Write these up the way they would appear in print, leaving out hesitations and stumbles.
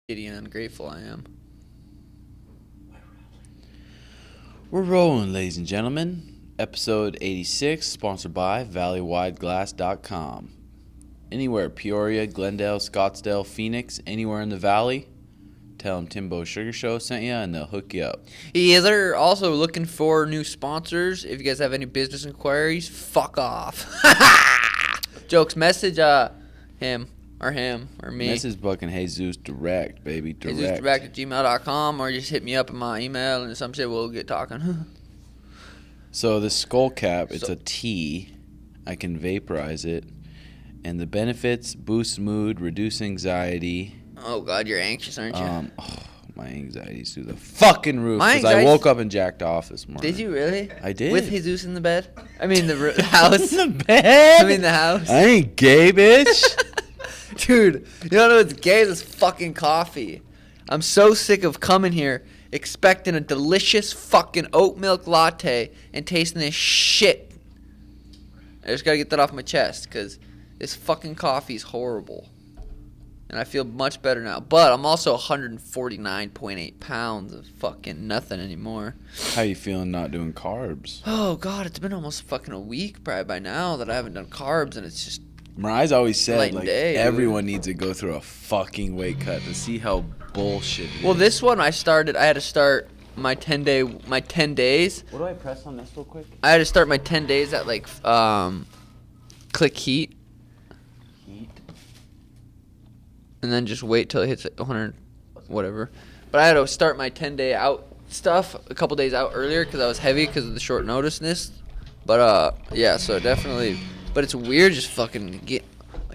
Giddy and ungrateful I am. We're rolling, ladies and gentlemen. Episode 86, sponsored by Wideglass.com. Anywhere, Peoria, Glendale, Scottsdale, Phoenix, anywhere in the valley, tell them Timbo Sugar Show sent you and they'll hook you up. Yeah, they're also looking for new sponsors. If you guys have any business inquiries, fuck off. Jokes, message him or me. This is fucking Jesus direct, baby. Direct. JesusDirect@gmail.com, or just hit me up in my email and some shit we'll get talking. So this skull cap, it's a tea. I can vaporize it. And the benefits: boost mood, reduce anxiety. Oh God, you're anxious, aren't you? My anxiety's through the fucking roof because I woke up and jacked off this morning. Did you really? I did. With Jesus in the bed? I mean the house. In the bed? I mean the house. I ain't gay, bitch. Dude, you don't know what's gay? This fucking coffee. I'm so sick of coming here expecting a delicious fucking oat milk latte and tasting this shit. I just gotta get that off my chest because this fucking coffee is horrible. And I feel much better now. But I'm also 149.8 pounds of fucking nothing anymore. How you feeling not doing carbs? Oh, God, it's been almost fucking a week probably by now that I haven't done carbs, and it's just... Mariah's always said, like, everyone dude. needs to go through a fucking weight cut to see how bullshit it is. Well, this one I had to start my 10 days. What do I press on this real quick? I had to start my 10 days at, like, click heat. And then just wait till it hits 100, whatever. But I had to start my 10-day out stuff a couple days out earlier because I was heavy because of the short noticeness. But, yeah, so definitely. But it's weird just fucking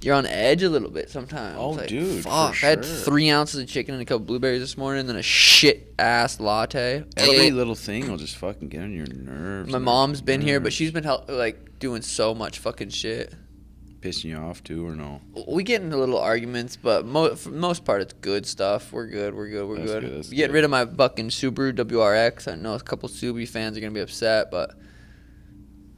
you're on edge a little bit sometimes. Oh, like, dude, fuck. for sure. I had 3 ounces of chicken and a couple blueberries this morning and then a shit-ass latte. Every little thing will just fucking get on your nerves. My mom's been here, but she's been, doing so much fucking shit. Pissing you off, too, or no? We get into little arguments, but for the most part, it's good stuff. We're good. Getting rid of my fucking Subaru WRX. I know a couple Subaru fans are going to be upset, but...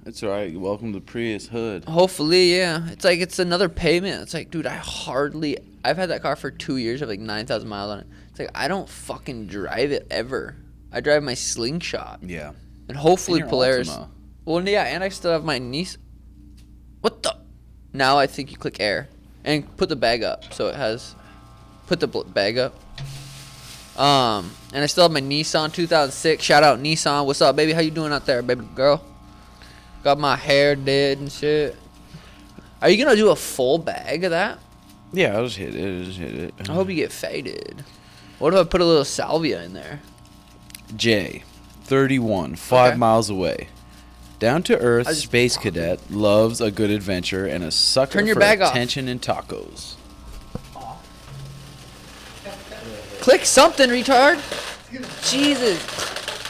It's all right. Welcome to Prius Hood. Hopefully, yeah. It's like it's another payment. It's like, dude, I've had that car for 2 years. I have like 9,000 miles on it. It's like, I don't fucking drive it ever. I drive my Slingshot. Yeah. And hopefully and Polaris. Altima. Well, yeah, and I still have my Nissan. What the... Now I think you click air and put the bag up. So it has, put the bag up. And I still have my Nissan 2006. Shout out Nissan. What's up, baby? How you doing out there, baby girl? Got my hair did and shit. Are you gonna do a full bag of that? Yeah, I'll just hit it. I hope you get faded. What if I put a little salvia in there? J, 31, 5 miles away. Down to earth, space cadet, loves a good adventure and a sucker for attention and tacos. Click something, retard. Jesus.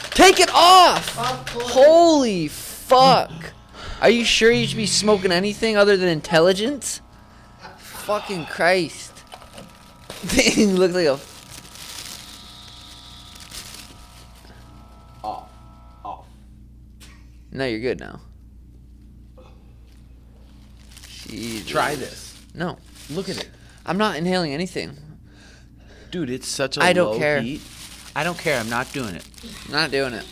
Take it off. Holy fuck. Are you sure you should be smoking anything other than intelligence? Fucking Christ. Thing looks like a... No, you're good now. Jesus. Try this. No. Look at it. I'm not inhaling anything. Dude, it's such a I don't low care. heat. I don't care. I'm not doing it. Not doing it.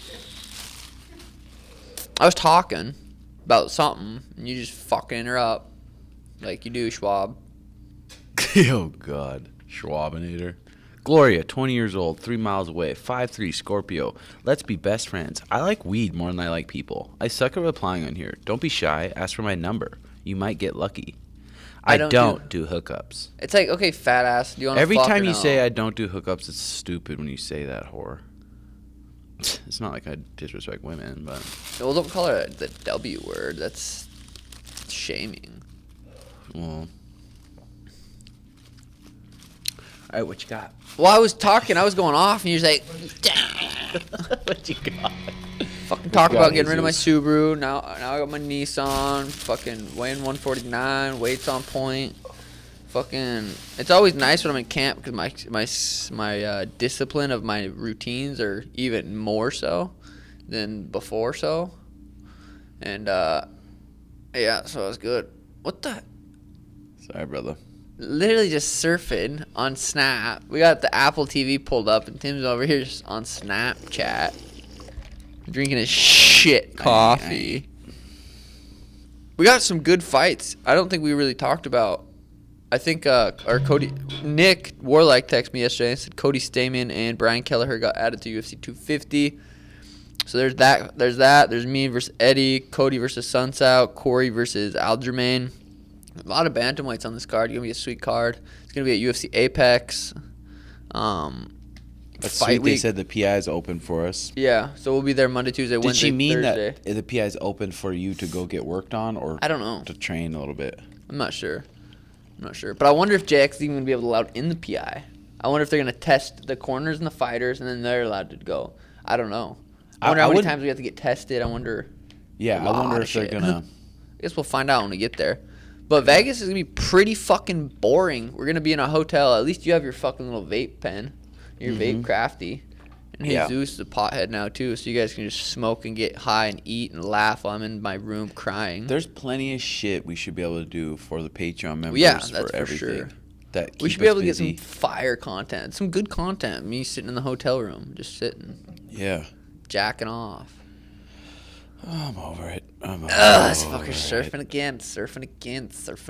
I was talking about something, and you just fucking interrupt. Like you do, Schwab. Oh, God. Schwabinator. Gloria, 20 years old, 3 miles away, 5'3", Scorpio. Let's be best friends. I like weed more than I like people. I suck at replying on here. Don't be shy. Ask for my number. You might get lucky. I don't do hookups. It's like, okay, fat ass. Do you want to Every fuck time or you no? say I don't do hookups, it's stupid when you say that, whore. It's not like I disrespect women, but... Well, don't call her the W word. That's shaming. Well... All right, what you got? Well, I was talking. I was going off, and you're like... What you got? Fucking talk about getting rid of my Subaru. Now I got my Nissan. Fucking weighing 149. Weight's on point. Fucking... It's always nice when I'm in camp because my discipline of my routines are even more so than before so. And, yeah, so it was good. What the... Sorry, brother. literally just surfing on Snap. We got the Apple TV pulled up, and Tim's over here just on Snapchat, drinking his shit coffee. We got some good fights. I don't think we really talked about. I think our Nick Warlike texted me yesterday and said Cody Stamen and Brian Kelleher got added to UFC 250. So there's that. There's me versus Eddie, Cody versus Sunsao, Corey versus Aljamain. A lot of bantamweights on this card. It's gonna be a sweet card. It's gonna be at UFC Apex. That's fight sweet. week. They said the PI is open for us. Yeah, so we'll be there Monday, Tuesday, Did Wednesday, she mean Thursday. that the PI is open for you to go get worked on, or I don't know. to train a little bit? I'm not sure. But I wonder if JX is even gonna be able to allow in the PI. I wonder if they're gonna test the corners and the fighters, and then they're allowed to go. I don't know. I wonder how many times we have to get tested. I wonder. Yeah, I wonder if they're gonna. I guess we'll find out when we get there. But Vegas is gonna be pretty fucking boring. We're gonna be in a hotel. At least you have your fucking little vape pen, your vape crafty. And Jesus is a pothead now too, so you guys can just smoke and get high and eat and laugh while I'm in my room crying. There's plenty of shit we should be able to do for the Patreon members. Yeah, that's for for everything. sure. That We should be able to get some fire content, some good content. Me sitting in the hotel room, just sitting, jacking off. I'm over it. This fucker's surfing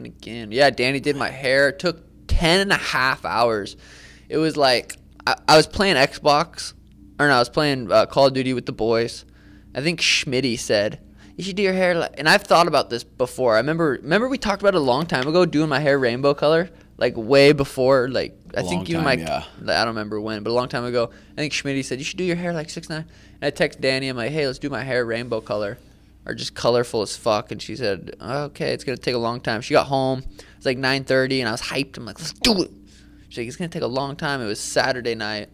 again. Yeah, Danny did my hair. It took 10.5 hours. It was like, I was playing Xbox, or no, I was playing Call of Duty with the boys. I think Schmitty said, you should do your hair and I've thought about this before. I remember we talked about it a long time ago, doing my hair rainbow color, like way before, like, I think you and I don't remember when, but a long time ago. I think Schmitty said, you should do your hair like 6'9". And I text Danny, I'm like, hey, let's do my hair rainbow color, or just colorful as fuck. And she said, okay, it's going to take a long time. She got home. It was like 9:30, and I was hyped. I'm like, let's do it. She's like, it's going to take a long time. It was Saturday night.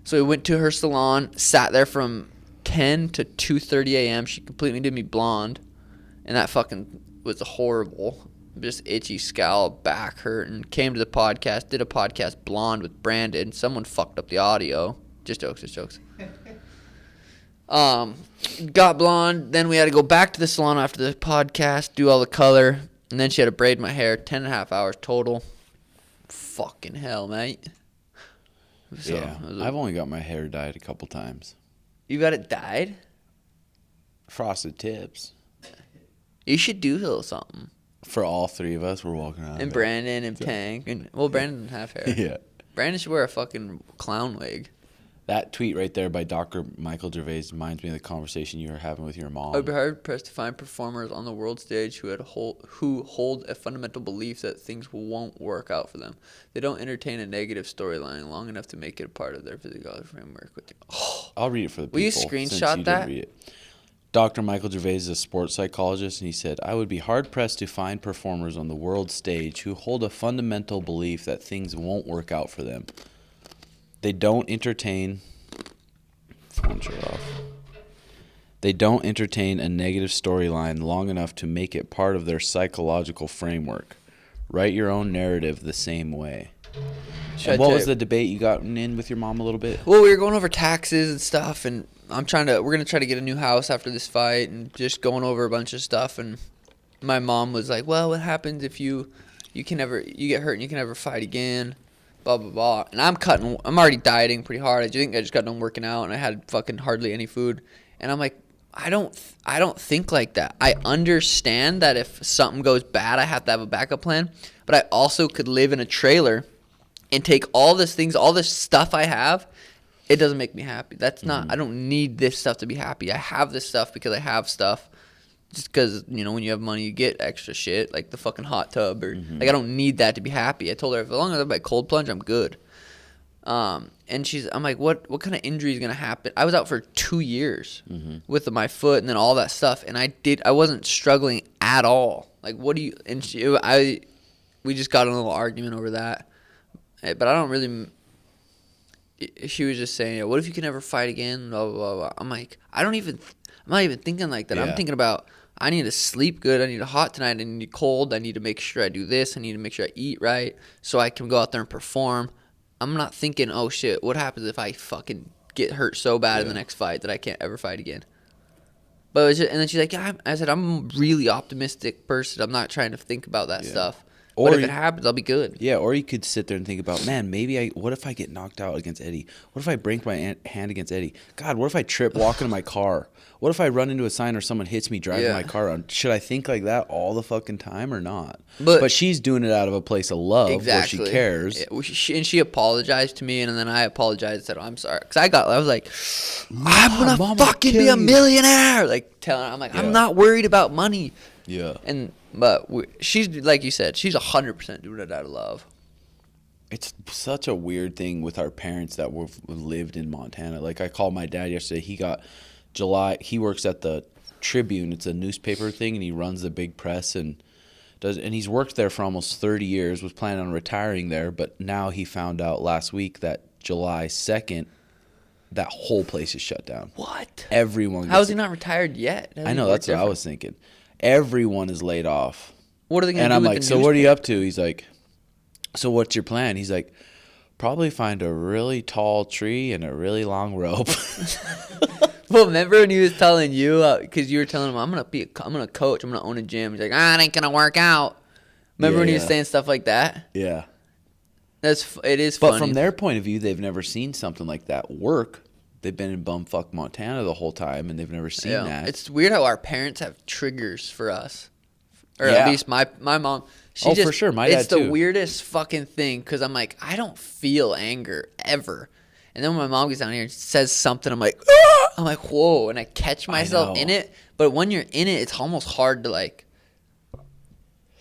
So we went to her salon, sat there from 10 to 2:30 a.m. She completely did me blonde, and that fucking was horrible. Just itchy scalp, back hurting. Came to the podcast, did a podcast blonde with Brandon. Someone fucked up the audio. Just jokes. Got blonde. Then we had to go back to the salon after the podcast, do all the color, and then she had to braid my hair. 10.5 hours total. Fucking hell, mate. So, yeah, I've only got my hair dyed a couple times. You got it dyed? Frosted tips. You should do a little something. For all three of us, we're walking around. And Brandon and Tank. And, well, Brandon doesn't have hair. Yeah. Brandon should wear a fucking clown wig. That tweet right there by Dr. Michael Gervais reminds me of the conversation you were having with your mom. I would be hard-pressed to find performers on the world stage who hold a fundamental belief that things won't work out for them. They don't entertain a negative storyline long enough to make it a part of their physical framework. I'll read it for the people. Will you screenshot that? Read it. Dr. Michael Gervais is a sports psychologist, and he said, I would be hard-pressed to find performers on the world stage who hold a fundamental belief that things won't work out for them. They don't entertain... Phone shut off. They don't entertain a negative storyline long enough to make it part of their psychological framework. Write your own narrative the same way. And what was the debate you got in with your mom a little bit? Well, we were going over taxes and stuff, and we're gonna try to get a new house after this fight, and just going over a bunch of stuff. And my mom was like, "Well, what happens if you get hurt and you can never fight again?" Blah blah blah. And I'm already dieting pretty hard. I just got done working out, and I had fucking hardly any food. And I'm like, I don't think like that. I understand that if something goes bad, I have to have a backup plan. But I also could live in a trailer and take all this stuff I have. It doesn't make me happy. That's not. I don't need this stuff to be happy. I have this stuff because I have stuff. Just because, when you have money, you get extra shit, like the fucking hot tub. Or like, I don't need that to be happy. I told her, as long as I have my cold plunge, I'm good. And I'm like, what kind of injury is going to happen? I was out for 2 years with my foot and then all that stuff. And I wasn't struggling at all. Like, what do you, and we just got in a little argument over that. But I don't really, she was just saying, what if you can never fight again? Blah, blah, blah, blah. I'm like, I'm not even thinking like that. Yeah. I'm thinking about, I need to sleep good. I need a hot tonight. I need cold. I need to make sure I do this. I need to make sure I eat right so I can go out there and perform. I'm not thinking, oh shit, what happens if I fucking get hurt so bad in the next fight that I can't ever fight again? But and then she's like, I said, I'm a really optimistic person. I'm not trying to think about that stuff. But if it happens, I'll be good. Yeah, or you could sit there and think about, man, what if I get knocked out against Eddie? What if I break my hand against Eddie? God, what if I trip walking to my car? What if I run into a sign or someone hits me driving my car around? Should I think like that all the fucking time or not? But she's doing it out of a place of love where she cares. Yeah, and she apologized to me, and then I apologized and said, I'm sorry. Because I was like, I'm going to fucking be a millionaire. Like, telling her, I'm like, I'm not worried about money. Yeah. But she's, like you said, she's 100% doing it out of love. It's such a weird thing with our parents that we've lived in Montana. Like, I called my dad yesterday. He works at the Tribune. It's a newspaper thing, and he runs the big press and he's worked there for almost 30 years, was planning on retiring there, but now he found out last week that July 2nd, that whole place is shut down. What? Everyone. How is he not retired yet? I know, that's what I was thinking. Everyone is laid off. What are they going to do? And I'm like, so what are you up to? He's like, so what's your plan? He's like, probably find a really tall tree and a really long rope. Well, remember when he was telling you, because you were telling him, I'm gonna coach, I'm gonna own a gym. He's like, it ain't gonna work out. Remember when he was saying stuff like that? Yeah. It is funny. But from their point of view, they've never seen something like that work. They've been in bumfuck Montana the whole time, and they've never seen that. It's weird how our parents have triggers for us. Or at least my mom. For sure. My dad, too. It's the weirdest fucking thing, because I'm like, I don't feel anger, ever. And then when my mom gets down here and says something, I'm like, ah! I'm like, whoa. And I catch myself in it. But when you're in it, it's almost hard to, like,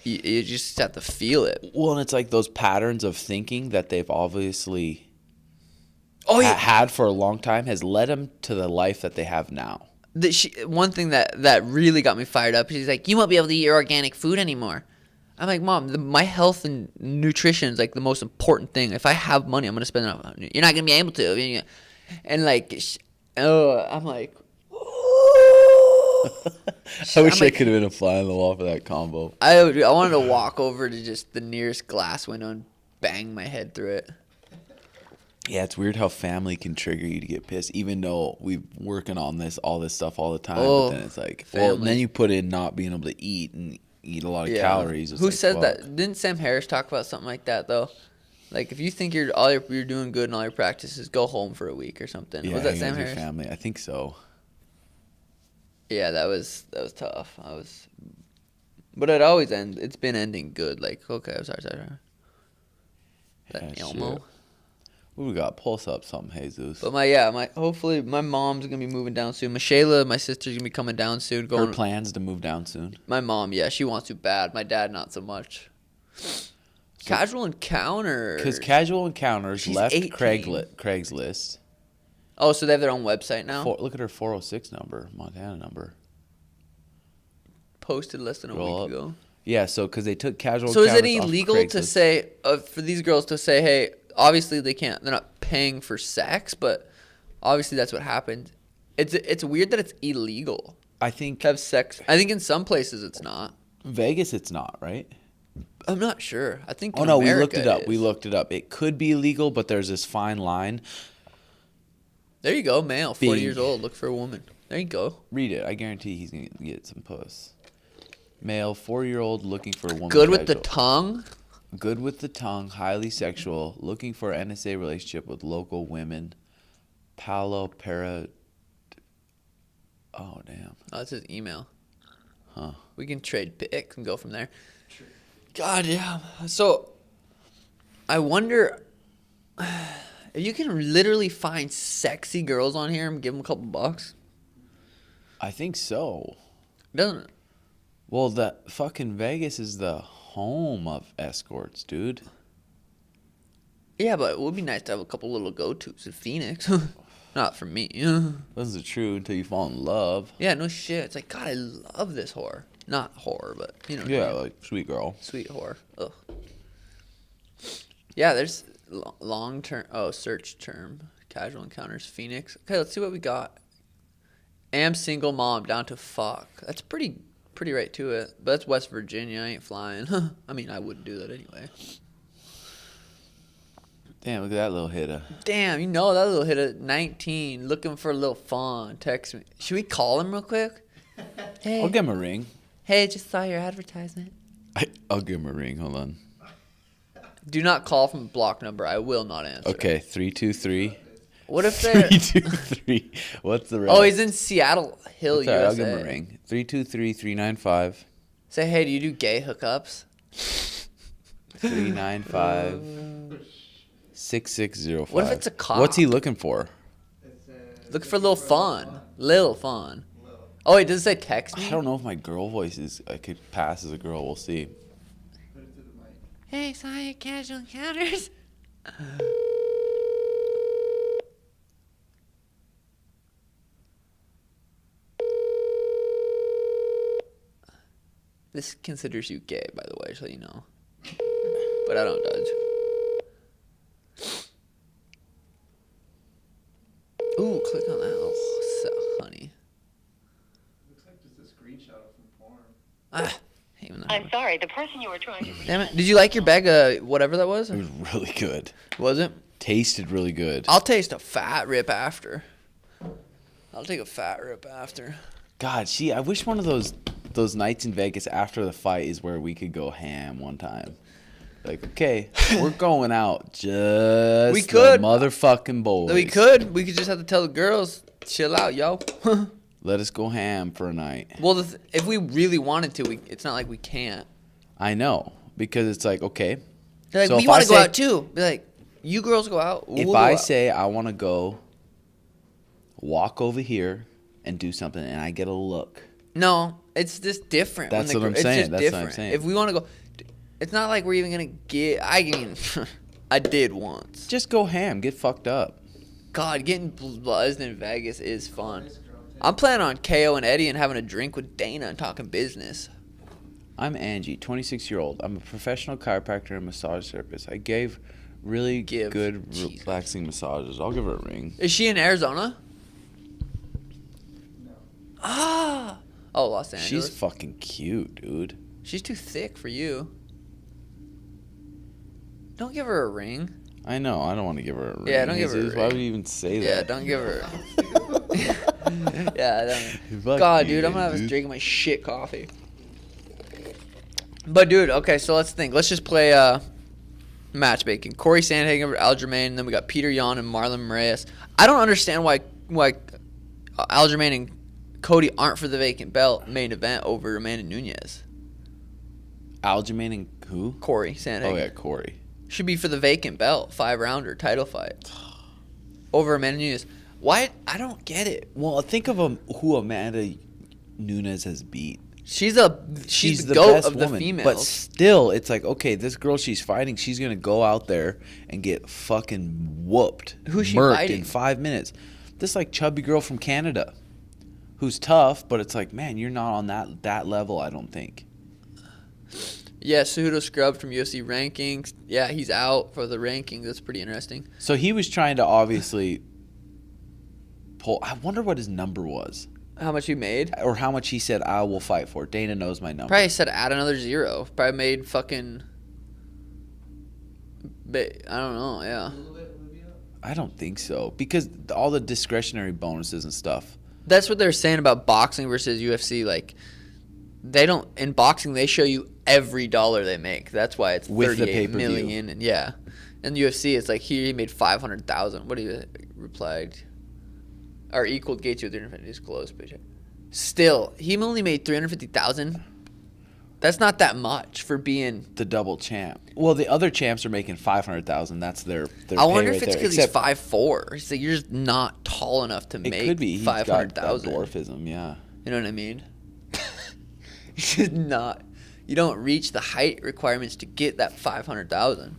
you just have to feel it. Well, and it's like those patterns of thinking that they've obviously had for a long time has led them to the life that they have now. One thing that really got me fired up, she's like, you won't be able to eat your organic food anymore. I'm like, Mom, my health and nutrition is, like, the most important thing. If I have money, I'm going to spend it on it. You're not going to be able to. And, like, I'm like, I wish I could have been a fly on the wall for that combo. I wanted to walk over to just the nearest glass window and bang my head through it. Yeah, it's weird how family can trigger you to get pissed, even though we're working on all this stuff all the time. But then it's like, then you put in not being able to eat and eat a lot of calories. Who said that? Didn't Sam Harris talk about something like that, though? Like, if you think you're doing good in all your practices, go home for a week or something. Yeah, was that Sam Harris? Family, I think so. Yeah, that was tough. But it always ends. It's been ending good. Like, okay, I'm sorry. That Elmo. What we got? Pulse up something, Jesus. But hopefully my mom's gonna be moving down soon. Michaela, my sister's gonna be coming down soon. Her plans to move down soon. My mom, yeah, she wants to bad. My dad, not so much. Casual Encounters. Because Casual Encounters left Craigslist. Oh, so they have their own website now? Look at her 406 number, Montana number. Posted less than a week ago. Yeah, so because they took Casual Encounters. So is it illegal to say, for these girls to say, hey, obviously they're not paying for sex, but obviously that's what happened. It's weird that it's illegal. I think to have sex. I think in some places it's not. Vegas, it's not, right? I'm not sure. I think. Oh no, we looked it up. We looked it up. It could be illegal, but there's this fine line. There you go, male, 40 years old, look for a woman. There you go. Read it. I guarantee he's gonna get some puss. Male, 4-year-old, looking for a woman. Good with the tongue. Good with the tongue, highly sexual, looking for an NSA relationship with local women. Paolo Para. Oh, damn. Oh, that's his email. Huh. We can trade pics and go from there. God, yeah. So, I wonder if you can literally find sexy girls on here and give them a couple bucks. I think so. Doesn't it? Well, the fucking Vegas is the home of escorts, dude. Yeah, but it would be nice to have a couple little go-tos in Phoenix. Not for me. This is true until you fall in love. Yeah, no shit. It's like, God, I love this whore. Not whore, but, you know. Yeah, like sweet girl. Sweet whore. Ugh. Yeah, there's long-term. Oh, search term. Casual Encounters, Phoenix. Okay, let's see what we got. Am single mom, down to fuck. That's pretty right to it. But that's West Virginia. I ain't flying. I mean, I wouldn't do that anyway. Damn, look at that little hitter. Damn, you know that little hitter, 19, looking for a little fun. Text me. Should we call him real quick? Hey. I'll give him a ring. Hey, just saw your advertisement. I'll give him a ring. Hold on. Do not call from a block number. I will not answer. Okay, 323. What if they're... 323. What's the rest? Oh, he's in Seattle Hill, That's all right, USA. I'll give him a ring. 323-395. Say, hey, do you do gay hookups? 395-6605. What if it's a cop? What's he looking for? Look for a little fun. Little fun. Oh, wait, does it say text me? I don't know if my girl voice I could pass as a girl. We'll see. Hey, saw your casual encounters. This considers you gay, by the way, so you know. But I don't judge. Ooh, click on that. Oh, so honey. Looks like just a screenshot from porn. Hate when that I'm happens. sorry, the person you were trying to reach. Damn it. Did you like your bag of whatever that was? It was really good. Was it? Tasted really good. I'll taste a fat rip after. I'll take a fat rip after. God, I wish one of those nights in Vegas after the fight is where we could go ham one time. Like, okay, we're going out. Just We could. the motherfucking boys. We could. We could just have to tell the girls, chill out, yo. Let us go ham for a night. Well, if we really wanted to, it's not like we can't. I know, because it's like, okay. They're like, So we if want I to go say- out too. Be like, you girls go out. If we'll go I out. say I want to go walk over here and do something and I get a look. No, it's just different. when That's the what I'm gr- it's saying. just That's what I'm different. saying. If we want to go, it's not like we're even going to get, I mean, I did once. Just go ham. Get fucked up. God, getting buzzed in Vegas is fun. I'm planning on KO and Eddie and having a drink with Dana and talking business. I'm Angie, 26-year-old. I'm a professional chiropractor and massage therapist. I gave really good Jesus. relaxing massages. I'll give her a ring. Is she in Arizona? No. Ah. Oh, Los Angeles. She's fucking cute, dude. She's too thick for you. Don't give her a ring. I know. I don't want to give her a ring. Yeah, don't give her a Jesus, Why ring. would you even say Yeah, that? don't give her. Yeah, Fuck God, you, dude, I'm gonna have dude. a drink of my shit coffee. But dude, okay, so let's think. Let's just play matchmaking. Corey Sandhagen over Aljamain, and then we got Peter Yan and Marlon Moraes. I don't understand why Aljamain and Cody aren't for the vacant belt main event over Amanda Nunes. Aljamain and who? Corey Sandhagen. Oh, yeah, Corey. Should be for the vacant belt, 5-rounder title fight over Amanda Nunes. Why? I don't get it. Well, think of who Amanda Nunes has beat. She's the the goat best of the woman. females. But still, it's like, okay, this girl she's fighting, she's going to go out there and get fucking whooped. Who's she murked fighting? in 5 minutes. This, like, chubby girl from Canada who's tough, but it's like, man, you're not on that level, I don't think. Yeah, Cejudo scrubbed from UFC rankings. Yeah, he's out for the rankings. That's pretty interesting. So he was trying to obviously pull. I wonder what his number was. How much he made? Or how much he said I will fight for. Dana knows my number. Probably said add another 0. Probably made fucking. I don't know. Yeah, I don't think so. Because all the discretionary bonuses and stuff. that's what they're saying about boxing versus UFC. Like, they don't in boxing. They show you every dollar they make. That's why it's With the 38 pay-per-view. million. And yeah, in UFC, it's like he made 500,000. What he replied? Or equaled Gates with 350 disclosed. But still, he only made 350,000. That's not that much for being. The double champ. Well, the other champs are making 500,000. That's their I pay wonder right if it's there. because he's Except 5'4". He's like, you're just not tall enough to it make could be. He's got 500,000. dwarfism, yeah. You know what I mean? He's just not. You don't reach the height requirements to get that 500,000.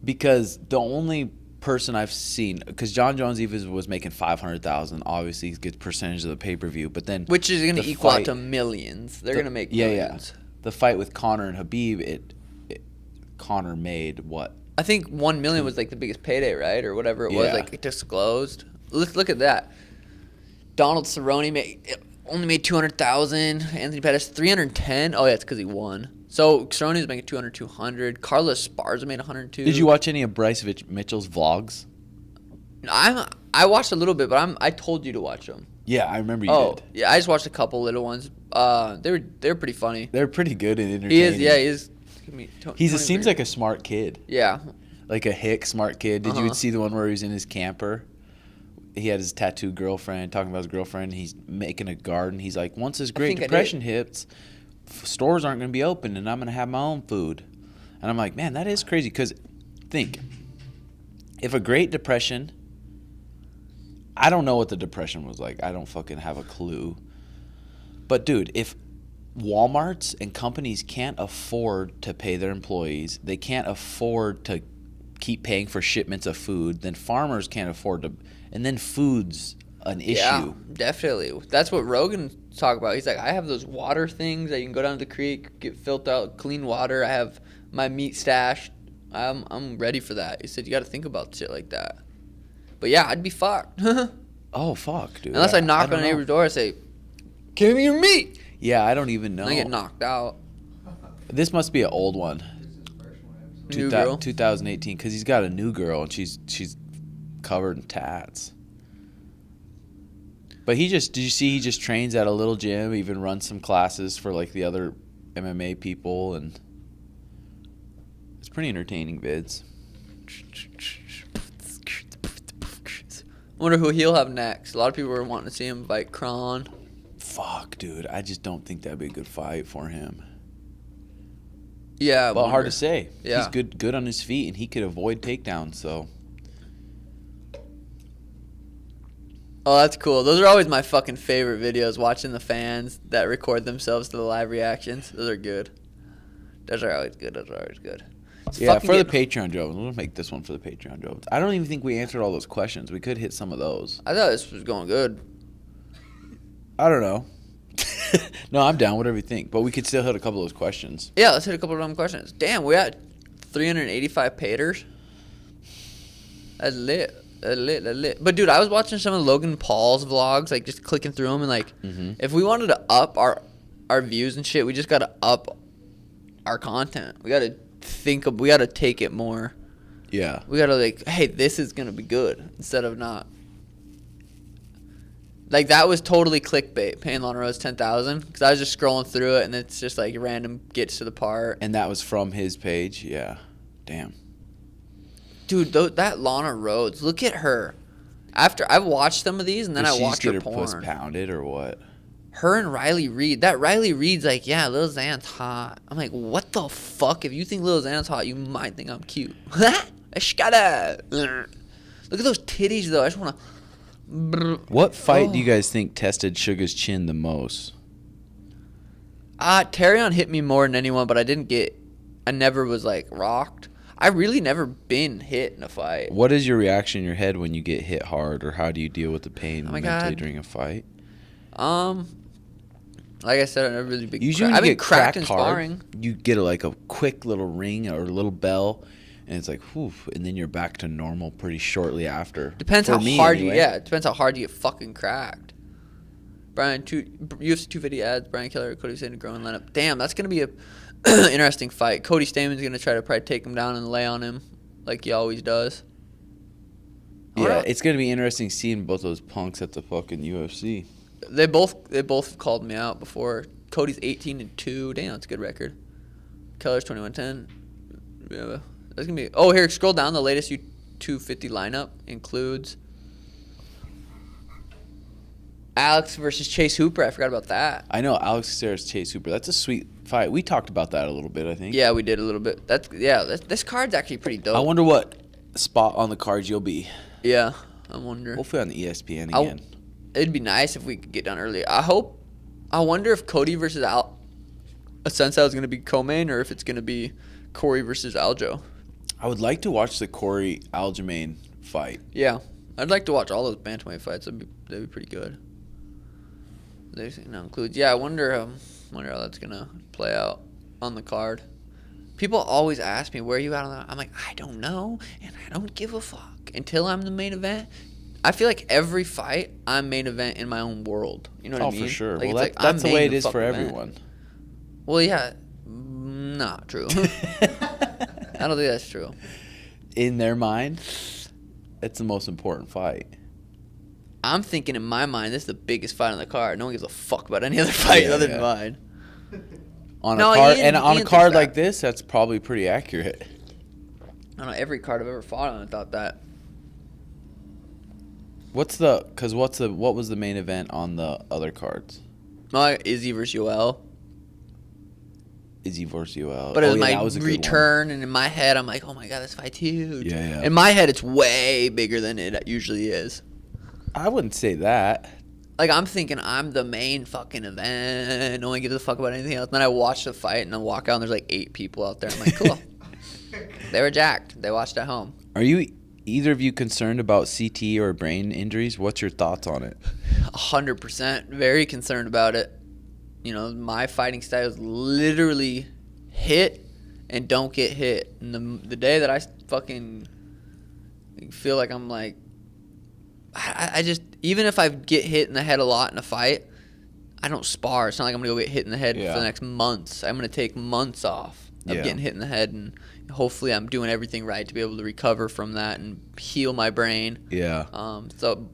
Because the only person I've seen, because John Jones even was making 500,000. Obviously, he gets percentage of the pay-per-view. But then Which is going to the equal out fight- to millions. They're the- going to make yeah, millions. yeah. The fight with Conor and Habib, Conor made what? I think 1 million was like the biggest payday, right? Or whatever it was, Yeah. like disclosed. Look at that. Donald Cerrone only made 200,000. Anthony Pettis 310. Oh yeah, it's because he won. So Cerrone was making 200. Carlos Esparza made 102. Did you watch any of Bryce Mitchell's vlogs? I watched a little bit, but I told you to watch them. Yeah, I remember you did. Yeah, I just watched a couple little ones. They were pretty funny. They're pretty good and entertaining. He is, yeah, he is. Seems like a smart kid. Yeah. Like a hick smart kid. Did you see the one where he was in his camper? He had his tattooed girlfriend, talking about his girlfriend. He's making a garden. He's like, once this Great Depression hits, stores aren't going to be open, and I'm going to have my own food. And I'm like, man, that is crazy. Because think, if a Great Depression, I don't know what the Depression was like. I don't fucking have a clue. But, dude, if Walmarts and companies can't afford to pay their employees, they can't afford to keep paying for shipments of food, then farmers can't afford to, and then food's an issue. Yeah, definitely. That's what Rogan talked about. He's like, I have those water things that you can go down to the creek, get filled out, clean water. I have my meat stashed. I'm ready for that. He said, you got to think about shit like that. But yeah, I'd be fucked. Oh, fuck, dude. Unless I knock on a neighbor's door and say, give me your meat. Yeah, I don't even know. And I get knocked out. This must be an old one. New girl? 2018, because he's got a new girl, and she's covered in tats. But did you see he just trains at a little gym, even runs some classes for like the other MMA people, and it's pretty entertaining vids. Wonder who he'll have next. A lot of people were wanting to see him fight Kron. Fuck, dude. I just don't think that'd be a good fight for him. Yeah, but hard to say. Yeah. He's good on his feet, and he could avoid takedowns, so. Oh, that's cool. Those are always my fucking favorite videos, watching the fans that record themselves to the live reactions. Those are good. Those are always good. It's yeah, for the Patreon Jones. We'll make this one for the Patreon Jones. I don't even think we answered all those questions. We could hit some of those. I thought this was going good. I don't know. No, I'm down. Whatever you think. But we could still hit a couple of those questions. Yeah, let's hit a couple of them questions. Damn, we got 385 paters. That's lit. But, dude, I was watching some of Logan Paul's vlogs, like, just clicking through them. And, like, if we wanted to up our views and shit, we just got to up our content. We got to take it more. Yeah. We got to, like, hey, this is going to be good instead of not. Like, that was totally clickbait, paying Lana Rose $10,000, because I was just scrolling through it, and it's just, like, random gets to the part. And that was from his page? Yeah. Damn. Dude, that Lana Rhodes, look at her. After I've watched some of these, and then I watch her porn. Puss pounded or what? Her and Riley Reid. That Riley Reid's like, yeah, Lil Xan's hot. I'm like, what the fuck? If you think Lil Xan's hot, you might think I'm cute. Look at those titties, though. I just want to. What fight do you guys think tested Suga's chin the most? Terrion hit me more than anyone, but I never was, like, rocked. I really never been hit in a fight. What is your reaction in your head when you get hit hard, or how do you deal with the pain mentally during a fight? Like I said, I've never really been. Usually when you get cracked in hard, sparring. You get a quick little ring or a little bell, and it's like, whew, and then you're back to normal pretty shortly after. Depends how hard you depends how hard you get fucking cracked. UFC 250 ads, Brian Keller, Cody Stamen, growing lineup. Damn, that's going to be a interesting fight. Cody Stamen's going to try to probably take him down and lay on him like he always does. Yeah, it's going to be interesting seeing both those punks at the fucking UFC. They both called me out before. Cody's 18-2. Damn, that's a good record. Keller's 21-10. Yeah, that's going to be... Oh, here, scroll down. The latest 250 lineup includes Alex versus Chase Hooper. I forgot about that. I know, Alex versus Chase Hooper. That's a sweet fight. We talked about that a little bit, I think. Yeah, we did a little bit. This card's actually pretty dope. I wonder what spot on the card you'll be. Yeah, I wonder. Hopefully on the ESPN again. It'd be nice if we could get done early. I wonder if Cody versus Asensio is going to be co-main, or if it's going to be Corey versus Aljo. I would like to watch the Corey Aljamain fight. Yeah, I'd like to watch all those bantamweight fights. That'd be pretty good. I wonder how that's gonna play out on the card. People always ask me, where are you at on that? I'm like, I don't know, and I don't give a fuck until I'm the main event. I feel like every fight, I'm main event in my own world. You know what I mean? Oh, for sure. Like, well, that's the way it is for everyone. Well, yeah, not true. I don't think that's true. In their mind, it's the most important fight. I'm thinking in my mind, this is the biggest fight on the card. No one gives a fuck about any other fight other than mine. On No, a card Ian- and on Ian a thinks card that. like this, that's probably pretty accurate. I don't know, every card I've ever fought on, I thought that. What was the main event on the other cards? Izzy versus Yoel. Izzy versus Yoel. But it was that my was a good one. return, and in my head, I'm like, oh my god, this fight's huge. Yeah, yeah. In my head, it's way bigger than it usually is. I wouldn't say that. Like, I'm thinking I'm the main fucking event. No one gives a fuck about anything else. And then I watch the fight, and I walk out, and there's like 8 people out there. I'm like, cool. They were jacked. They watched at home. Are you either of you concerned about CT or brain injuries? What's your thoughts on it? 100%. Very concerned about it. You know, my fighting style is literally hit and don't get hit. And the day that I fucking feel like I'm like, I just, even if I get hit in the head a lot in a fight, I don't spar. It's not like I'm going to go get hit in the head for the next months. I'm going to take months off of getting hit in the head, and hopefully I'm doing everything right to be able to recover from that and heal my brain. Yeah. So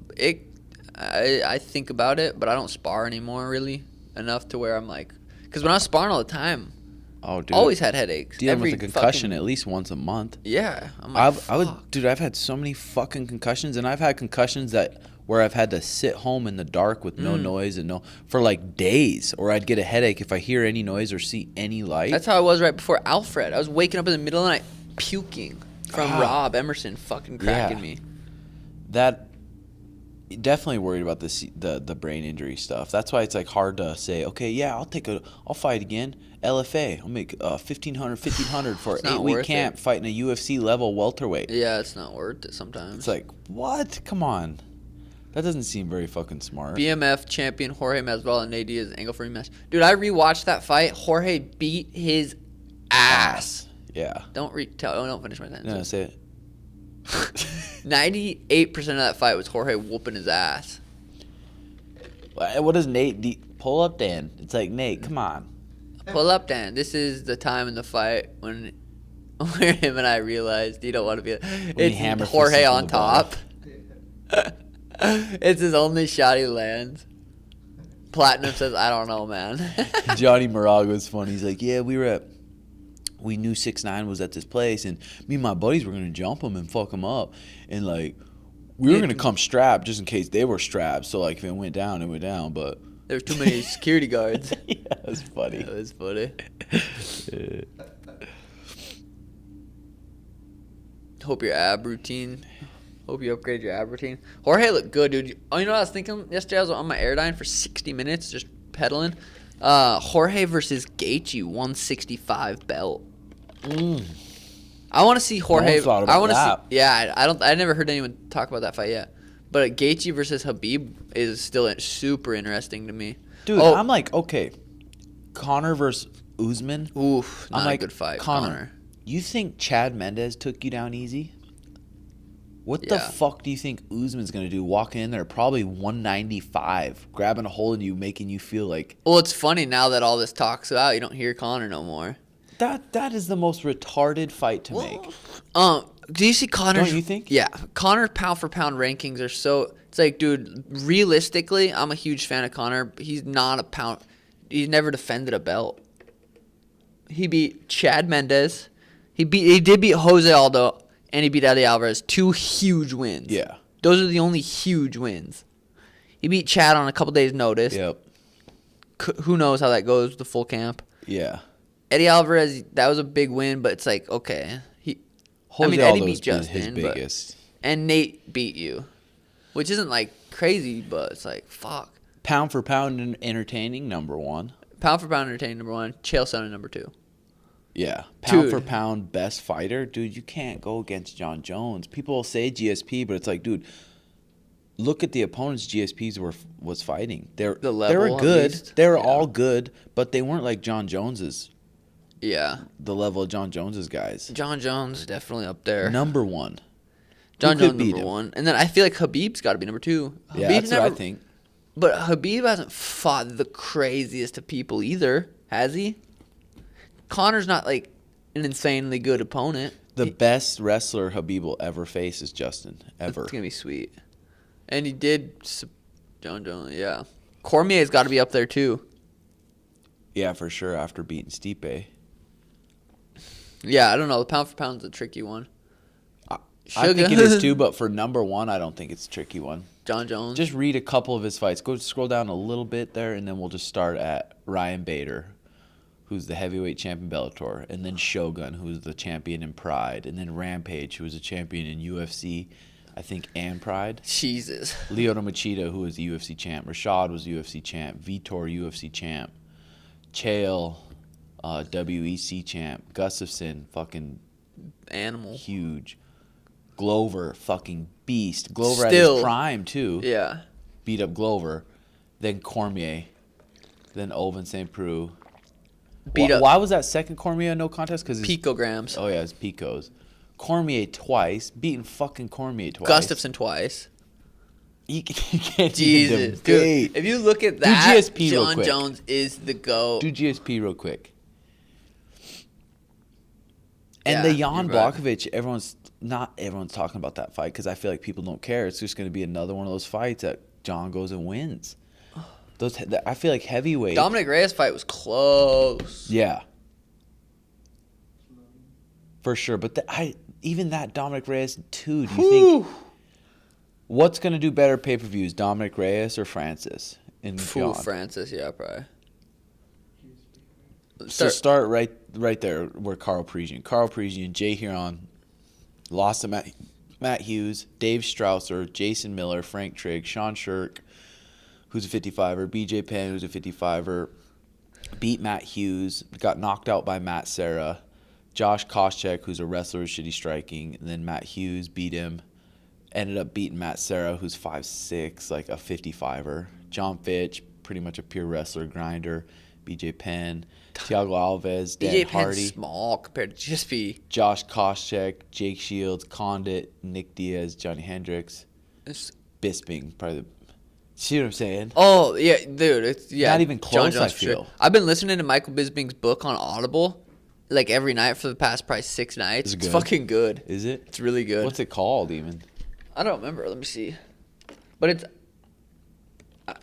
I think about it, but I don't spar anymore really enough to where I'm like, because when I was sparring all the time, Oh, dude. always had headaches. Dealing with a concussion at least once a month. Yeah. I'm like, I've had so many fucking concussions, and I've had concussions where I've had to sit home in the dark with no noise and for like days, or I'd get a headache if I hear any noise or see any light. That's how I was right before Alfred. I was waking up in the middle of the night puking from Rob Emerson fucking cracking me. That definitely worried about the brain injury stuff. That's why it's like hard to say, okay, yeah, I'll fight again. LFA, I'll make 1500 for an 8-week camp fighting a UFC level welterweight. Yeah, it's not worth it sometimes. It's like, what? Come on. That doesn't seem very fucking smart. BMF champion Jorge Masvidal and Nate Diaz angle for rematch. Dude, I rewatched that fight. Jorge beat his ass. Yeah. Don't finish my sentence. No, say it. 98% of that fight was Jorge whooping his ass. What does Nate pull up, Dan? It's like, Nate, come on. Pull up, Dan. This is the time in the fight when where him and I realized you don't want to be. It's Jorge on top. It's his only shot he lands. Platinum says, I don't know, man. Johnny Moraga's funny. He's like, yeah, we knew 6ix9ine was at this place, and me and my buddies were going to jump him and fuck him up. And, like, we were going to come strapped just in case they were strapped. So, like, if it went down, it went down. But there were too many security guards. Yeah, it was funny. That was funny. Hope your ab routine. Hope you upgrade your ab routine. Jorge looked good, dude. Oh, you know what I was thinking yesterday? I was on my Airdyne for 60 minutes just pedaling. Jorge versus Gaethje 165 belt. I want to see Jorge. No one thought about I want to that. see. Yeah, I never heard anyone talk about that fight yet. But Gaethje versus Khabib is still super interesting to me. Dude, I'm like, okay, Conor versus Usman. Oof, not I'm like, a good fight. Conor, you think Chad Mendes took you down easy? What the fuck do you think Usman's going to do walking in there probably 195, grabbing a hold of you, making you feel like... Well, it's funny now that all this talk's out, you don't hear Conor no more. That is the most retarded fight to make. Do you see Conor's... Don't you think? Yeah. Conor's pound-for-pound rankings are so... It's like, dude, realistically, I'm a huge fan of Conor. But he's not a pound... He's never defended a belt. He beat Chad Mendes. He did beat Jose Aldo. And he beat Eddie Alvarez. 2 huge wins. Yeah. Those are the only huge wins. He beat Chad on a couple days' notice. Yep. Who knows how that goes, the full camp. Yeah. Eddie Alvarez, that was a big win, but it's like, okay. Eddie Aldo's beat Justin. his biggest. And Nate beat you. Which isn't like crazy, but it's like, fuck. Pound for pound and entertaining, number 1. Pound for pound entertaining, number 1. Chael Sonnen, number 2. Yeah. Pound for pound best fighter. Dude, you can't go against John Jones. People will say GSP, but it's like, dude, look at the opponents GSPs was fighting. They were good. They were all good, but they weren't like John Jones's. Yeah. The level of John Jones's guys. John Jones is definitely up there. Number 1. John Jones number 1. And then I feel like Khabib's got to be number 2. Yeah, that's what I think. But Khabib hasn't fought the craziest of people either, has he? Conor's not like an insanely good opponent. The best wrestler Khabib will ever face is Justin. Ever. It's going to be sweet. And he did... John Jones, yeah. Cormier's got to be up there too. Yeah, for sure. After beating Stipe. Yeah, I don't know. The pound for pound's a tricky one. I think it is too, but for number one, I don't think it's a tricky one. John Jones. Just read a couple of his fights. Go scroll down a little bit there, and then we'll just start at Ryan Bader, who's the heavyweight champion in Bellator, and then Shogun, who's the champion in Pride, and then Rampage, who was a champion in UFC, I think, and Pride. Jesus. Lyoto Machida, who was the UFC champ. Rashad was UFC champ. Vitor, UFC champ. Chael, WEC champ. Gustafson, fucking Animal. huge. Glover, fucking beast. Glover at Still. his prime, too. Yeah. Beat up Glover. Then Cormier. Then Ovin St. Preux. Beat up Why was that second Cormier a no contest? Because picograms. Oh, yeah, it's Picos. Cormier twice. Beating fucking Cormier twice. Gustafson twice. You can't Jesus. even debate. Dude, if you look at that, GSP real John quick. Jones is the GOAT. Do GSP real quick. And Yeah, the Jan you're right. Blachowicz, not everyone's talking about that fight because I feel like people don't care. It's just going to be another one of those fights that John goes and wins. I feel like heavyweight. Dominic Reyes fight was close. Yeah. For sure. But even that Dominic Reyes, too, do you think what's going to do better pay-per-views, Dominic Reyes or Francis? Ooh, Francis, yeah, probably. So start right there where Carl Parisian, Jay Huron, lost to Matt Hughes, Dave Strausser, Jason Miller, Frank Trigg, Sean Shirk, who's a 55er, BJ Penn, who's a 55er, beat Matt Hughes, got knocked out by Matt Serra, Josh Koscheck, who's a wrestler with shitty striking, and then Matt Hughes beat him, ended up beating Matt Serra, who's 5'6", like a 55er, John Fitch, pretty much a pure wrestler, grinder, BJ Penn, Thiago Alves, Dan BJ Hardy, Penn's small compared to GSP. Josh Koscheck, Jake Shields, Condit, Nick Diaz, Johnny Hendricks, Bisping, probably. See what I'm saying? Oh yeah, dude, it's Not even close, John Jones I for sure. feel. I've been listening to Michael Bisping's book on Audible, like every night for the past probably 6 nights. Is it It's good? fucking good. Is it? It's really good. What's it called even? I don't remember. Let me see. But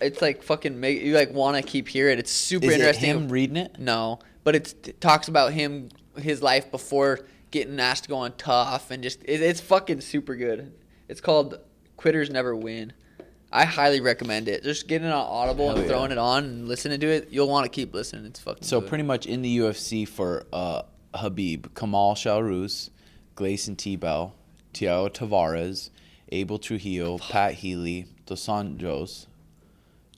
it's like fucking make you like want to keep hearing it. It's super Is it interesting. him reading it? No, but it talks about his life before getting asked to go on Tough, and just it's fucking super good. It's called Quitters Never Win. I highly recommend it. Just getting it on Audible Hell and yeah. throwing it on and listening to it. You'll want to keep listening. It's fucking So good. pretty much in the UFC for Habib, Kamal Shalrus, Gleison Tibau, Thiago Tavares, Abel Trujillo, Pat Healy, Dos Anjos,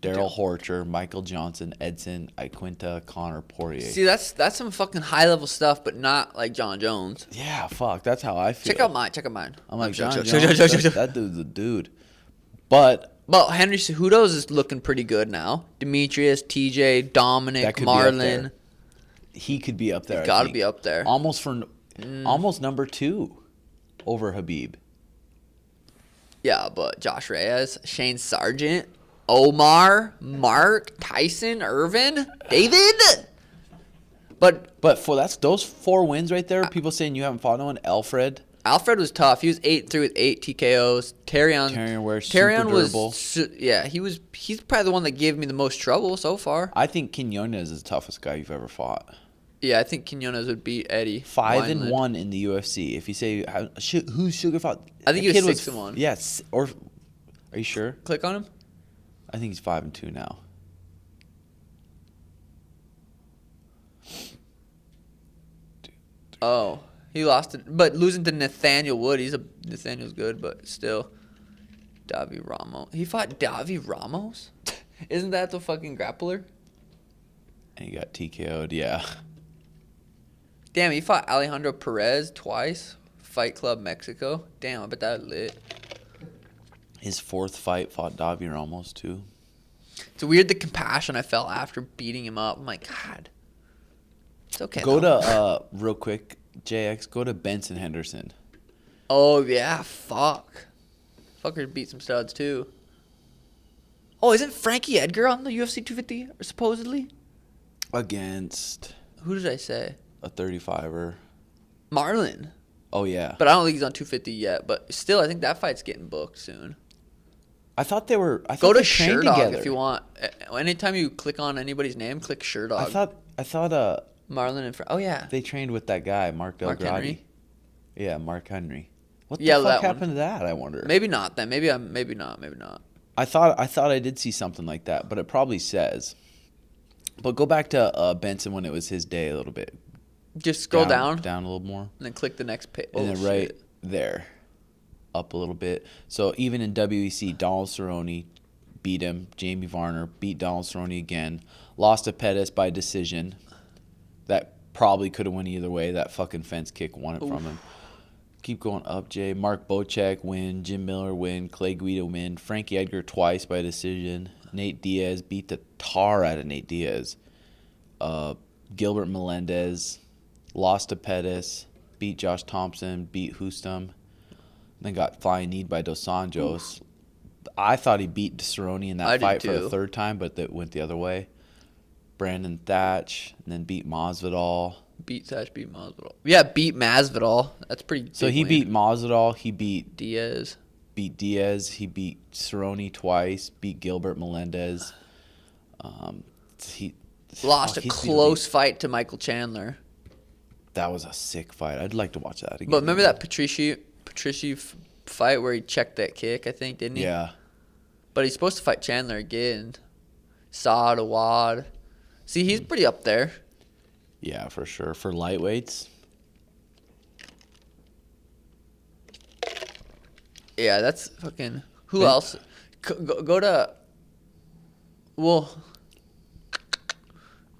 Daryl Horcher, Michael Johnson, Edson, Iquinta, Connor Poirier. See, that's some fucking high level stuff, but not like John Jones. Yeah, fuck. That's how I feel. Check out mine. I'm like, Sure, John sure, Jones, sure, sure, sure. that dude's a dude. But Well, Henry Cejudo's is looking pretty good now. Demetrius, TJ, That Dominic, could be up Marlon. there. he could be up there. I Got to think. be up there. Almost almost number 2 over Habib. Yeah, but Josh Reyes, Shane Sargent, Omar, Mark, Tyson, Irvin, David. But For those 4 wins right there. People saying you haven't fought no one. Alfred. Alfred was tough. He was 8-3 with 8 TKOs. Terrion Ware, super durable. He's probably the one that gave me the most trouble so far. I think Quinones is the toughest guy you've ever fought. Yeah, I think Quinones would beat Eddie. 5-1 Wineland. in the UFC. If you say who's Sugar fought, I think that he was kid 6-1. Yes, or are you sure? Click on him. I think he's 5-2 now. Oh, he lost it, but losing to Nathaniel Wood. Nathaniel's good, but still. Davi Ramos. He fought Davi Ramos? Isn't that the fucking grappler? And he got TKO'd. Yeah. Damn, he fought Alejandro Perez twice. Fight Club Mexico. Damn, I bet that lit. His 4th fight fought Davi Ramos too. It's weird the compassion I felt after beating him up. I'm like, God. It's okay. Go though. to real quick, JX. Go to Benson Henderson. Oh, yeah, fuck. Fucker beat some studs, too. Oh, isn't Frankie Edgar on the UFC 250, or supposedly? Against Who did I say? a 35er. Marlon. Oh yeah. But I don't think he's on 250 yet. But still, I think that fight's getting booked soon. I thought they were. I Go thought to they trained Sherdog together. if you want. Anytime you click on anybody's name, click Sherdog. I thought Marlon and oh yeah, they trained with that guy, Mark Del Mark Gradi. Henry? Yeah, Mark Henry. What Yeah, the that fuck one. happened to that? I wonder. Maybe not then. Maybe not. I thought I did see something like that, but it probably says. But go back to Benson when it was his day a little bit. Just scroll down a little more, and then click the next page. and then right there, up a little bit. So even in WEC, Donald Cerrone beat him. Jamie Varner beat Donald Cerrone again. Lost to Pettis by decision. That probably could have went either way. That fucking fence kick won it from him. Keep going up, Jay. Mark Bocek win. Jim Miller win. Clay Guida win. Frankie Edgar twice by decision. Nate Diaz beat the tar out of Nate Diaz. Gilbert Melendez lost to Pettis. Beat Josh Thompson. Beat Hustum. Then got flying kneed by Dos Anjos. I thought he beat Cerrone in that fight for the third time, but that went the other way. Brandon Thatch. And then beat Masvidal. Beat Thatch, beat Masvidal. Yeah, beat Masvidal. That's pretty. So he beat Masvidal. He beat Diaz. Beat Diaz. He beat Cerrone twice. Beat Gilbert Melendez. He Lost a close fight to Michael Chandler. That was a sick fight. I'd like to watch that again. But remember that Patrici fight where he checked that kick, I think, didn't he? Yeah. But he's supposed to fight Chandler again. Saad, Awad. See, he's pretty up there. Yeah, for sure. For lightweights. Yeah, that's fucking. Who else? Go to. Well.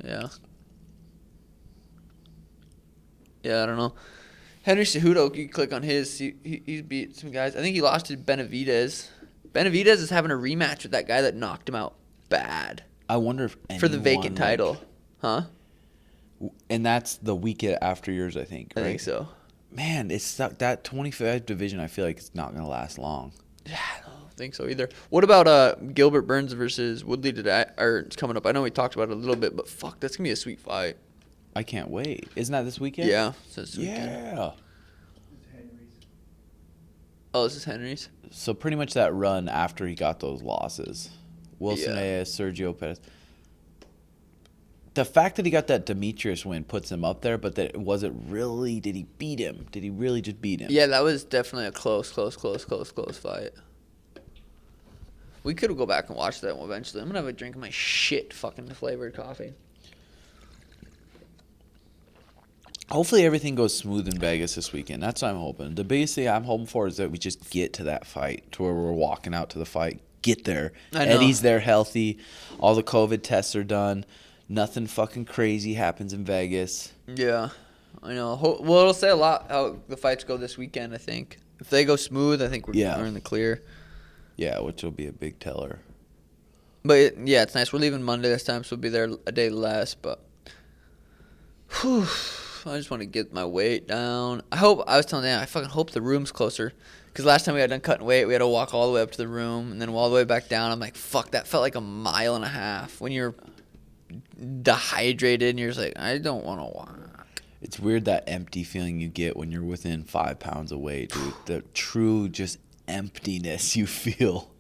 Yeah. Yeah, I don't know. Henry Cejudo, you click on his. He's beat some guys. I think he lost to Benavidez. Benavidez is having a rematch with that guy that knocked him out bad. I wonder if for the vacant title. Huh? And that's the week after yours, I think. Right? I think so. Man, it's that 25 division. I feel like it's not going to last long. Yeah, I don't think so either. What about Gilbert Burns versus Woodley today? Or it's coming up. I know we talked about it a little bit, but fuck, that's gonna be a sweet fight. I can't wait. Isn't that this weekend? Yeah, it's this weekend. Yeah. Oh, this is Henry's. So pretty much that run after he got those losses, Wilson Yeah. Reyes, Sergio Pettis. The fact that he got that Demetrius win puts him up there, but that it wasn't really. Did he beat him? Did he really just beat him? Yeah, that was definitely a close fight. We could go back and watch that one eventually. I'm gonna have a drink of my shit fucking flavored coffee. Hopefully everything goes smooth in Vegas this weekend. That's what I'm hoping. The biggest thing I'm hoping for is that we just get to that fight, to where we're walking out to the fight. Get there. I know. Eddie's there healthy. All the COVID tests are done. Nothing fucking crazy happens in Vegas. Yeah, I know. Well, it'll say a lot how the fights go this weekend, I think. If they go smooth, I think we're in the clear. Yeah, which will be a big teller. But, yeah, it's nice. We're leaving Monday this time, so we'll be there a day less. But, whew, I just want to get my weight down. I was telling Dan, I fucking hope the room's closer. Because last time we got done cutting weight, we had to walk all the way up to the room and then all the way back down. I'm like, fuck, that felt like a mile and a half. When you're dehydrated and you're just like, I don't want to walk. It's weird that empty feeling you get when you're within 5 pounds away, dude. The true just emptiness you feel.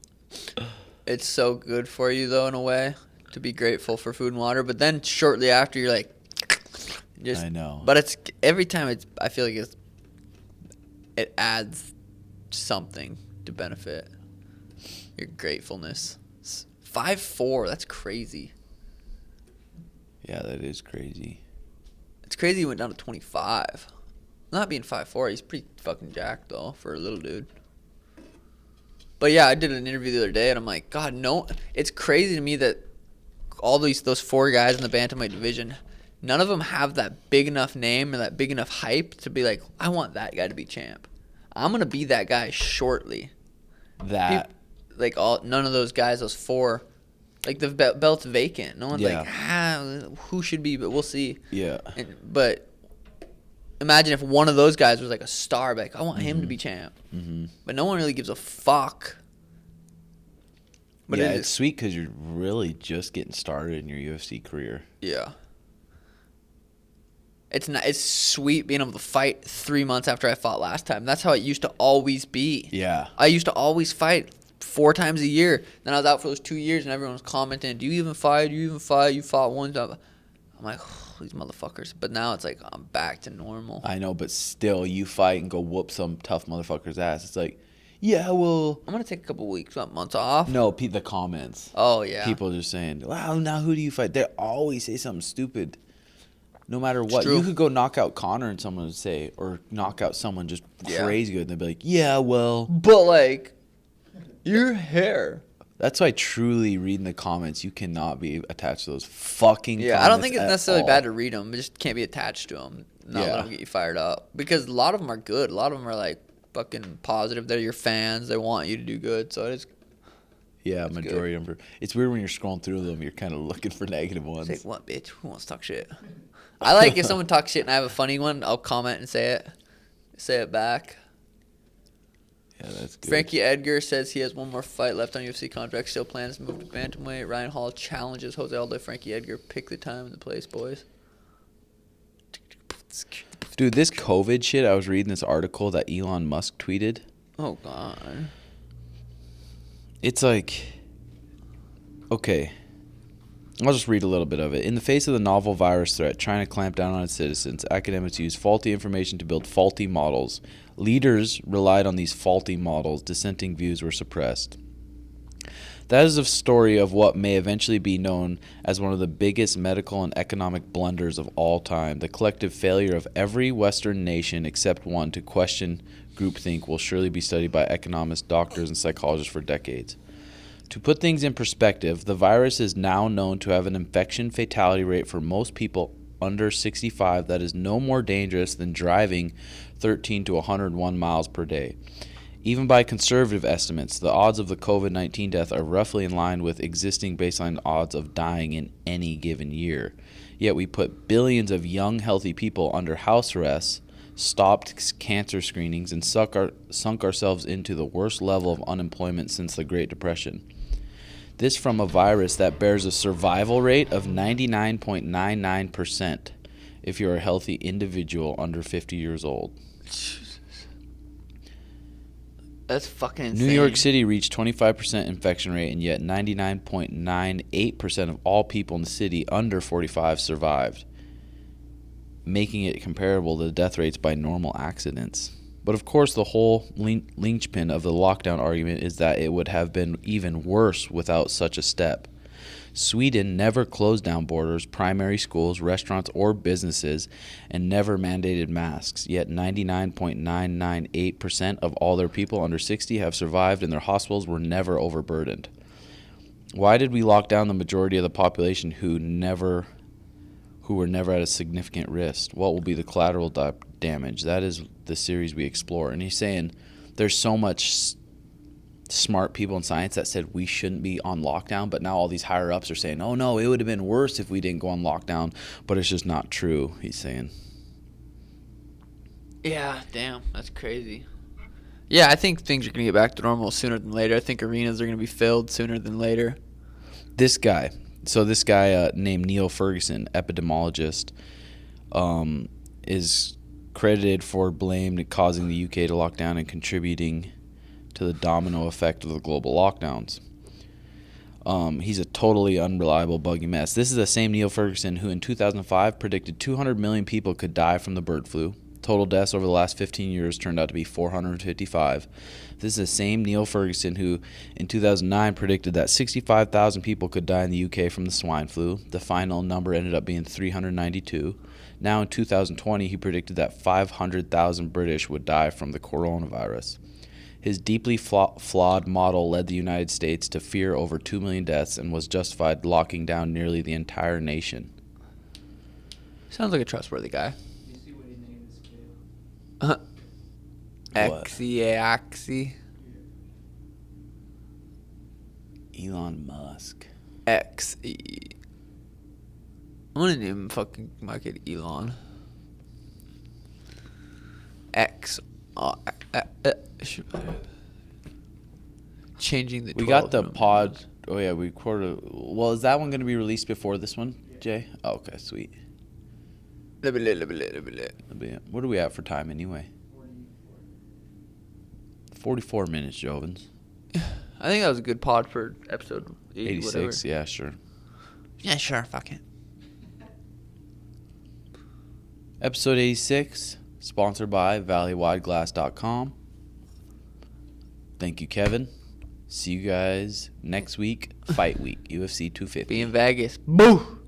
It's so good for you, though, in a way, to be grateful for food and water. But then shortly after, you're like, I know. But it's every time I feel like it adds something to benefit your gratefulness. 5'4", that's crazy. Yeah, that is crazy. It's crazy he went down to 25. Not being 5'4", he's pretty fucking jacked, though, for a little dude. But, yeah, I did an interview the other day, and I'm like, God, no. It's crazy to me that all those 4 guys in the bantamweight division, none of them have that big enough name or that big enough hype to be like, I want that guy to be champ. I'm going to be that guy shortly. None of those guys, those 4, like the belt's vacant. No one's like, who should be, but we'll see. Yeah. But imagine if one of those guys was like a star, like, I want him to be champ. Mm-hmm. But no one really gives a fuck. But yeah, it's sweet because you're really just getting started in your UFC career. Yeah. It's sweet being able to fight 3 months after I fought last time. That's how it used to always be. Yeah. I used to always fight 4 times a year. Then I was out for those 2 years, and everyone was commenting, "Do you even fight? Do you even fight? You fought one time." I'm like, oh, these motherfuckers. But now it's like I'm back to normal. I know, but still, you fight and go whoop some tough motherfucker's ass. It's like, yeah, well, I'm gonna take a couple weeks, months off. no, the comments. Oh yeah. People just saying, wow, now who do you fight? They always say something stupid. No matter what. true. You could go knock out Connor and someone would say, or knock out someone just Yeah. crazy good. And they'd be like, yeah, well. But like, your hair. That's why truly reading the comments, you cannot be attached to those fucking Yeah, comments. I don't think it's at necessarily all. bad to read them. But just can't be attached to them. Not let them get you fired up. Because a lot of them are good. A lot of them are like fucking positive. They're your fans. They want you to do good. So it's Yeah, majority of them. It's weird when you're scrolling through them, you're kind of looking for negative ones. like, what, bitch? Who wants to talk shit? I like if someone talks shit and I have a funny one, I'll comment and say it back. Yeah, that's good. Frankie Edgar says he has one more fight left on UFC contract. Still plans to move to bantamweight. Ryan Hall challenges Jose Aldo. Frankie Edgar, pick the time and the place, boys. Dude, this COVID shit, I was reading this article that Elon Musk tweeted. Oh, God. It's like, okay, I'll just read a little bit of it. In the face of the novel virus threat, China clamped down on its citizens. Academics used faulty information to build faulty models. Leaders relied on these faulty models. Dissenting views were suppressed. That is a story of what may eventually be known as one of the biggest medical and economic blunders of all time. The collective failure of every Western nation except one to question groupthink will surely be studied by economists, doctors, and psychologists for decades. To put things in perspective, the virus is now known to have an infection fatality rate for most people under 65 that is no more dangerous than driving 13 to 101 miles per day. Even by conservative estimates, the odds of the COVID-19 death are roughly in line with existing baseline odds of dying in any given year. Yet we put billions of young, healthy people under house arrest, stopped cancer screenings, and sunk ourselves into the worst level of unemployment since the Great Depression. This from a virus that bears a survival rate of 99.99% if you're a healthy individual under 50 years old. That's fucking insane. New York City reached 25% infection rate, and yet 99.98% of all people in the city under 45 survived, making it comparable to the death rates by normal accidents. But of course, the whole linchpin of the lockdown argument is that it would have been even worse without such a step. Sweden never closed down borders, primary schools, restaurants, or businesses, and never mandated masks. Yet 99.998% of all their people under 60 have survived, and their hospitals were never overburdened. Why did we lock down the majority of the population who were never at a significant risk? What will be the collateral damage? That is the series we explore. And he's saying there's so much smart people in science that said we shouldn't be on lockdown, but now all these higher ups are saying, oh no, it would have been worse if we didn't go on lockdown, but it's just not true, he's saying. Yeah, damn, that's crazy. Yeah, I think things are going to get back to normal sooner than later. I think arenas are going to be filled sooner than later. This guy named Neil Ferguson, epidemiologist, is credited for blamed causing the UK to lock down and contributing to the domino effect of the global lockdowns. He's a totally unreliable, buggy mess. This is the same Neil Ferguson who in 2005 predicted 200 million people could die from the bird flu. Total deaths over the last 15 years turned out to be 455. This is the same Neil Ferguson who in 2009 predicted that 65,000 people could die in the UK from the swine flu. The final number ended up being 392. Now in 2020, he predicted that 500,000 British would die from the coronavirus. His deeply flawed model led the United States to fear over 2 million deaths and was justified locking down nearly the entire nation. Sounds like a trustworthy guy. You see what he named his kid? Axie. Elon Musk. Xe. I'm gonna name fucking my kid Elon. X. Changing the. We got 12 the numbers. pod. Oh yeah, we recorded. Well, is that one going to be released before this one, Jay? Oh, okay, sweet. What are we at for time anyway? 44 minutes, Jovens. I think that was a good pod for episode 80, 86, whatever. yeah, sure. Yeah, sure. Fuck it. Episode 86, sponsored by Wideglass.com. Thank you, Kevin. See you guys next week. Fight week, UFC 250. Be in Vegas. Boo!